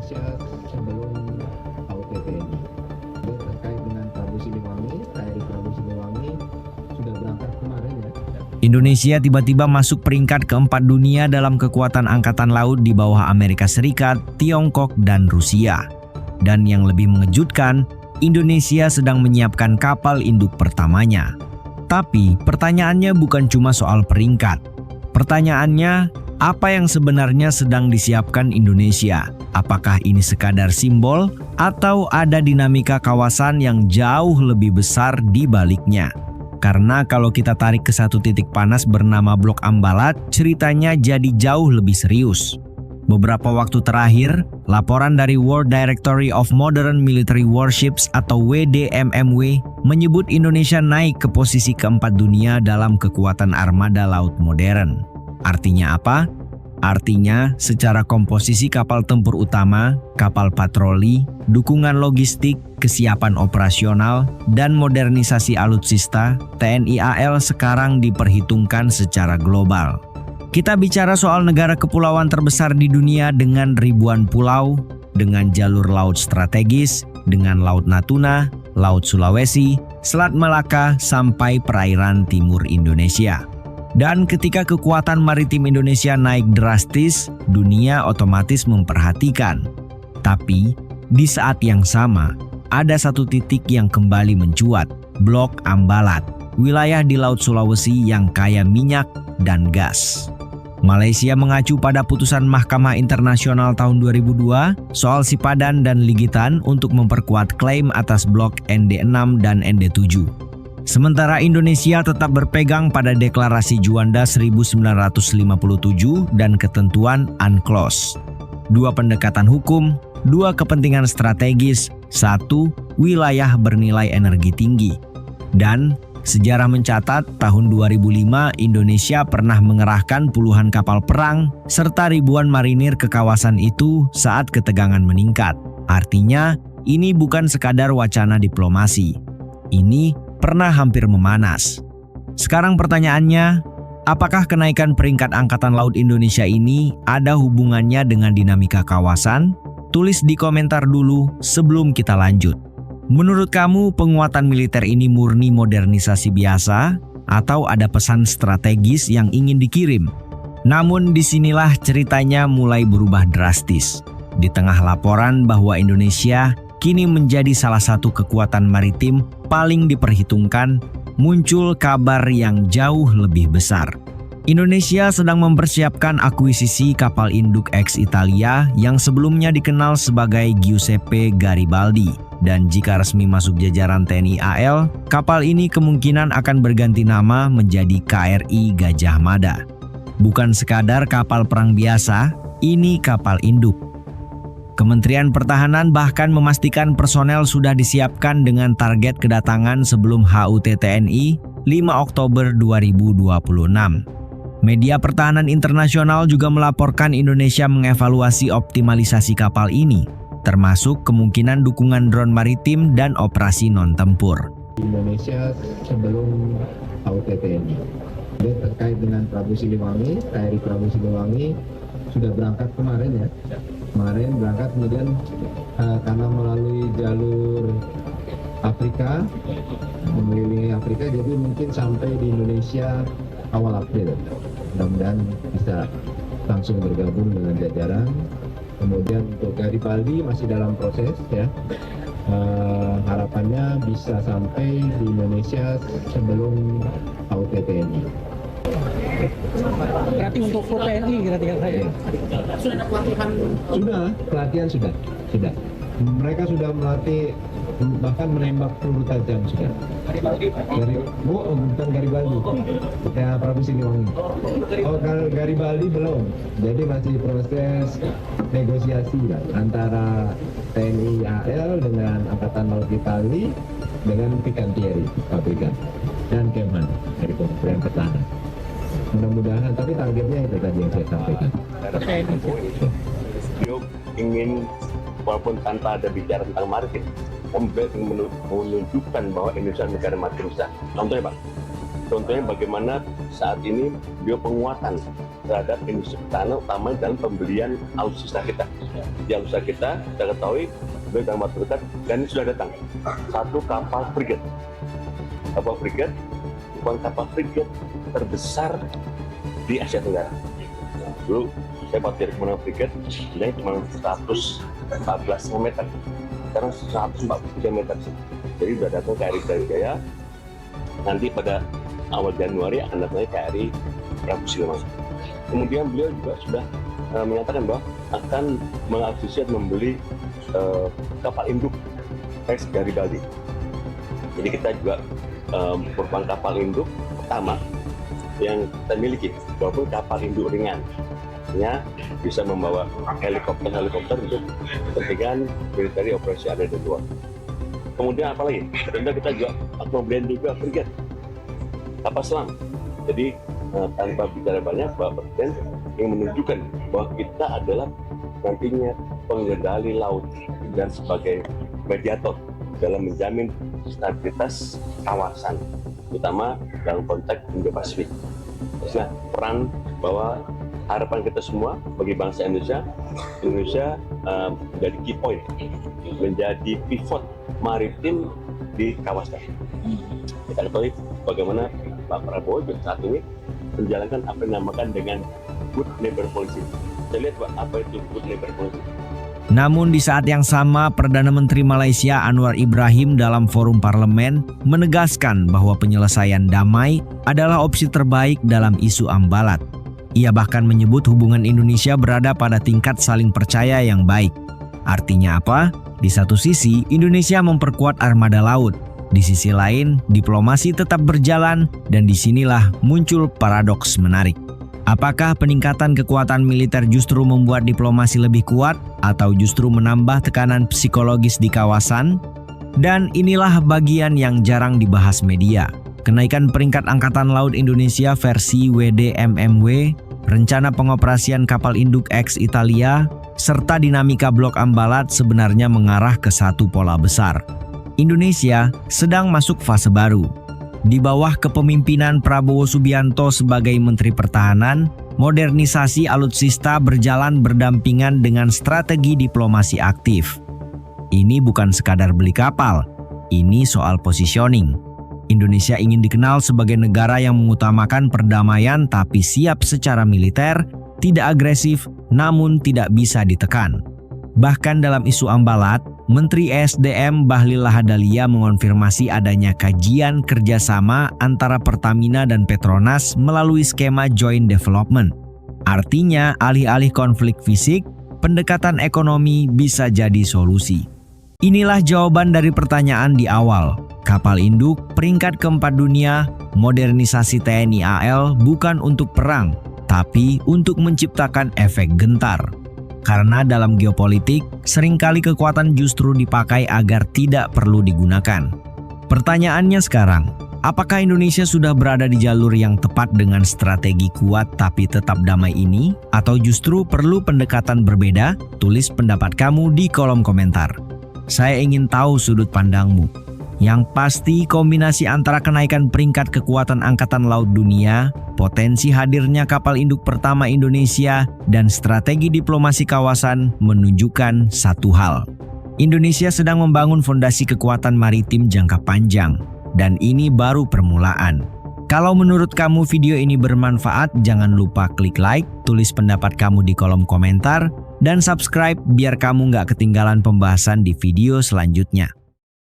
Indonesia sebelum HUT-TNI. Terkait dengan Prabu Siliwangi, KRI Prabu Siliwangi sudah berangkat kemarin ya. Indonesia tiba-tiba masuk peringkat keempat dunia dalam kekuatan angkatan laut di bawah Amerika Serikat, Tiongkok, dan Rusia. Dan yang lebih mengejutkan, Indonesia sedang menyiapkan kapal induk pertamanya. Tapi pertanyaannya bukan cuma soal peringkat. Pertanyaannya, apa yang sebenarnya sedang disiapkan Indonesia? Apakah ini sekadar simbol atau ada dinamika kawasan yang jauh lebih besar di baliknya? Karena kalau kita tarik ke satu titik panas bernama Blok Ambalat, ceritanya jadi jauh lebih serius. Beberapa waktu terakhir, laporan dari World Directory of Modern Military Warships atau WDMMW menyebut Indonesia naik ke posisi keempat dunia dalam kekuatan armada laut modern. Artinya apa? Artinya, secara komposisi kapal tempur utama, kapal patroli, dukungan logistik, kesiapan operasional, dan modernisasi alutsista, TNI AL sekarang diperhitungkan secara global. Kita bicara soal negara kepulauan terbesar di dunia dengan ribuan pulau, dengan jalur laut strategis, dengan Laut Natuna, Laut Sulawesi, Selat Malaka, sampai perairan timur Indonesia. Dan ketika kekuatan maritim Indonesia naik drastis, dunia otomatis memperhatikan. Tapi, di saat yang sama, ada satu titik yang kembali mencuat, Blok Ambalat, wilayah di Laut Sulawesi yang kaya minyak dan gas. Malaysia mengacu pada putusan Mahkamah Internasional tahun 2002 soal Sipadan dan Ligitan untuk memperkuat klaim atas blok ND6 dan ND7. Sementara Indonesia tetap berpegang pada Deklarasi Juanda 1957 dan ketentuan UNCLOS. Dua pendekatan hukum, dua kepentingan strategis, satu wilayah bernilai energi tinggi. Dan sejarah mencatat tahun 2005 Indonesia pernah mengerahkan puluhan kapal perang serta ribuan marinir ke kawasan itu saat ketegangan meningkat. Artinya, ini bukan sekadar wacana diplomasi. Ini pernah hampir memanas. Sekarang pertanyaannya, apakah kenaikan peringkat Angkatan Laut Indonesia ini ada hubungannya dengan dinamika kawasan? Tulis di komentar dulu sebelum kita lanjut. Menurut kamu penguatan militer ini murni modernisasi biasa atau ada pesan strategis yang ingin dikirim? Namun disinilah ceritanya mulai berubah drastis. Di tengah laporan bahwa Indonesia kini menjadi salah satu kekuatan maritim paling diperhitungkan, muncul kabar yang jauh lebih besar. Indonesia sedang mempersiapkan akuisisi kapal induk ex-Italia yang sebelumnya dikenal sebagai Giuseppe Garibaldi. Dan jika resmi masuk jajaran TNI AL, kapal ini kemungkinan akan berganti nama menjadi KRI Gajah Mada. Bukan sekadar kapal perang biasa, ini kapal induk. Kementerian Pertahanan bahkan memastikan personel sudah disiapkan dengan target kedatangan sebelum HUT-TNI 5 Oktober 2026. Media pertahanan internasional juga melaporkan Indonesia mengevaluasi optimalisasi kapal ini, termasuk kemungkinan dukungan drone maritim dan operasi non-tempur. Indonesia sebelum HUT-TNI. Terkait dengan Prabu Siliwangi, KRI Prabu Siliwangi sudah berangkat kemarin ya. Kemarin berangkat kemudian karena melalui jalur Afrika, mengelilingi Afrika, jadi mungkin sampai di Indonesia awal April. Mudah-mudahan bisa langsung bergabung dengan jajaran. Kemudian untuk Garibaldi masih dalam proses ya. Harapannya bisa sampai di Indonesia sebelum HUT-TNI. Berarti untuk TNI kira-kira saya. Sudah ada pelatihan? Sudah, pelatihan sudah. Mereka sudah melatih bahkan menembak peluru tajam sudah. Bukan Garibaldi. Ya Prabu Siliwangi. Oh, Garibaldi belum. Jadi masih proses negosiasi lah antara TNI AL dengan Angkatan Laut Italia dengan Fincantieri pabrikan dan Kemhan dari Kementerian Pertahanan. Mudah-mudahan, tapi targetnya itu tadi yang saya sampaikan. Beliau ingin, walaupun tanpa ada bicara tentang maritim, menunjukkan bahwa Indonesia negara maritim besar. Contohnya Pak, contohnya bagaimana saat ini beliau penguatan terhadap industri pertahanan, utama dalam pembelian alutsista kita. Di alutsista kita ketahui dalam waktu dekat, dan ini sudah datang satu kapal frigate. Kapal frigate bukan kapal frigate terbesar di Asia Tenggara. Dulu saya waktu dari kemenangan frigate, ini cuma 114 meter, sekarang 143 meter. Jadi sudah datang KRI Brawijaya. Nanti pada awal Januari akan datang KRI Prabu Siliwangi. Kemudian beliau juga sudah menyatakan bahwa akan mengakuisisi dan membeli kapal induk Rex Garibaldi. Jadi kita juga merupakan kapal induk pertama yang kita miliki, walaupun kapal induk ringan, bisa membawa helikopter untuk kepentingan militer operasi ada di luar. Kemudian apa lagi? Tentu kita juga akan membeli juga frigate, kapal selam. Jadi tanpa bicara banyak, Bapak Presiden yang menunjukkan bahwa kita adalah nantinya pengendali laut dan sebagai mediator dalam menjamin stabilitas kawasan, terutama dalam konteks Indo-Pasifik. Nah, peran bahwa harapan kita semua bagi bangsa Indonesia menjadi key point, menjadi pivot maritim di kawasan. Kita ketahui bagaimana Pak Prabowo juga saat ini menjalankan apa yang dinamakan dengan good neighbor policy. Kita lihat Pak, apa itu good neighbor policy. Namun di saat yang sama, Perdana Menteri Malaysia Anwar Ibrahim dalam forum parlemen menegaskan bahwa penyelesaian damai adalah opsi terbaik dalam isu Ambalat. Ia bahkan menyebut hubungan Indonesia berada pada tingkat saling percaya yang baik. Artinya apa? Di satu sisi, Indonesia memperkuat armada laut. Di sisi lain, diplomasi tetap berjalan, dan disinilah muncul paradoks menarik. Apakah peningkatan kekuatan militer justru membuat diplomasi lebih kuat atau justru menambah tekanan psikologis di kawasan? Dan inilah bagian yang jarang dibahas media. Kenaikan peringkat Angkatan Laut Indonesia versi WDMMW, rencana pengoperasian kapal induk X Italia, serta dinamika blok Ambalat sebenarnya mengarah ke satu pola besar. Indonesia sedang masuk fase baru. Di bawah kepemimpinan Prabowo Subianto sebagai Menteri Pertahanan, modernisasi alutsista berjalan berdampingan dengan strategi diplomasi aktif. Ini bukan sekadar beli kapal, ini soal positioning. Indonesia ingin dikenal sebagai negara yang mengutamakan perdamaian tapi siap secara militer, tidak agresif namun tidak bisa ditekan. Bahkan dalam isu Ambalat, Menteri ESDM Bahlil Lahadalia mengonfirmasi adanya kajian kerjasama antara Pertamina dan Petronas melalui skema joint development. Artinya, alih-alih konflik fisik, pendekatan ekonomi bisa jadi solusi. Inilah jawaban dari pertanyaan di awal. Kapal induk, peringkat keempat dunia, modernisasi TNI AL bukan untuk perang, tapi untuk menciptakan efek gentar. Karena dalam geopolitik, seringkali kekuatan justru dipakai agar tidak perlu digunakan. Pertanyaannya sekarang, apakah Indonesia sudah berada di jalur yang tepat dengan strategi kuat tapi tetap damai ini? Atau justru perlu pendekatan berbeda? Tulis pendapat kamu di kolom komentar. Saya ingin tahu sudut pandangmu. Yang pasti kombinasi antara kenaikan peringkat kekuatan Angkatan Laut Dunia, potensi hadirnya kapal induk pertama Indonesia, dan strategi diplomasi kawasan menunjukkan satu hal. Indonesia sedang membangun fondasi kekuatan maritim jangka panjang, dan ini baru permulaan. Kalau menurut kamu video ini bermanfaat, jangan lupa klik like, tulis pendapat kamu di kolom komentar, dan subscribe biar kamu nggak ketinggalan pembahasan di video selanjutnya.